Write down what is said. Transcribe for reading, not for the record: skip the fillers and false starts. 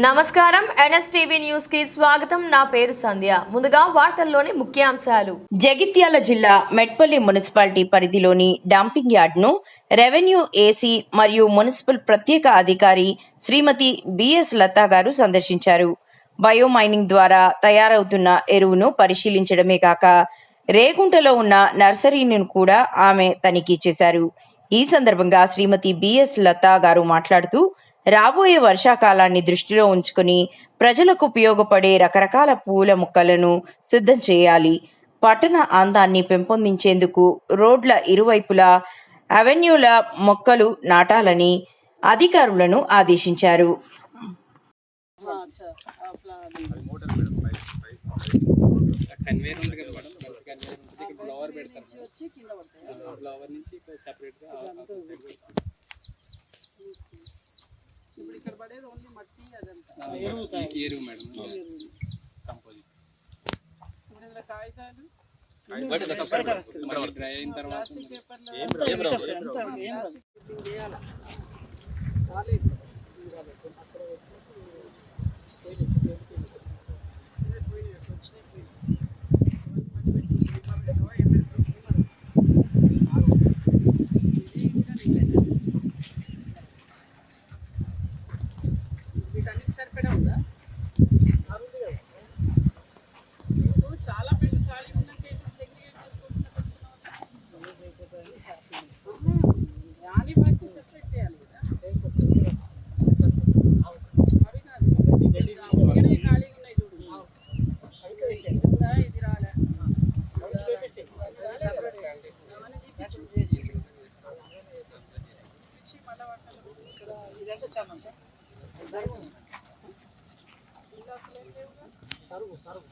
నమస్కారం NSTV news కి స్వాగతం. నా పేరు సంధ్య. ముందుగా వార్తల్లోని ముఖ్యాంశాలు. జగిత్యాల జిల్లా మెట్పల్లి మున్సిపాలిటీ పరిధిలోని డంపింగ్ యార్డ్ను రెవెన్యూ ఏసీ మరియు మున్సిపల్ ప్రత్యేక అధికారి శ్రీమతి బిఎస్ లతా గారు సందర్శించారు. బయోమైనింగ్ ద్వారా తయారవుతున్న ఎరువును పరిశీలించడమే కాక రేగుంటలో ఉన్న నర్సరీని కూడా ఆమె తనిఖీ చేశారు. ఈ సందర్భంగా శ్రీమతి బిఎస్ లతా గారు మాట్లాడుతూ, రాబోయే వర్షాకాలాన్ని దృష్టిలో ఉంచుకుని ప్రజలకు ఉపయోగపడే రకరకాల పూల మొక్కలను సిద్ధం చేయాలి. పట్టణ అందాన్ని పెంపొందించేందుకు రోడ్ల ఇరువైపులా అవెన్యూల మొక్కలు నాటాలని అధికారులను ఆదేశించారు. కన్వేర్ ఉంది కదా మేడం, బల్క్ కన్వేర్ ఉంటుంది. ఇక్కడ ఫ్లవర్ పెడతారు మేడం, వచ్చి కింద పడతాయి. ఫ్లవర్ నుంచి ఇక్కడ సెపరేట్ గా ఇప్పుడు ఇక్కడ పడేది ఓన్లీ మట్టి, అదంతా ఎరువు మేడం, కంపోజిట్. ఇప్పుడు ఇందులో కాగితాలు డ్రై అయిన తర్వాత చాలా పెళ్లి ఖాళీ ఉన్నాక సెగ్రిగేట్ చేసుకుంటున్నా దాని బట్టి సెపరేట్ చేయాలి కదా. అవి కాదు ఖాళీగా ఉన్నాయి చూడు, ఇది రాలే మళ్ళా వాటిలో ఇక్కడ ఇదంతా చాలా అసలు ఏం లేవుగా. సరుగు సరుగు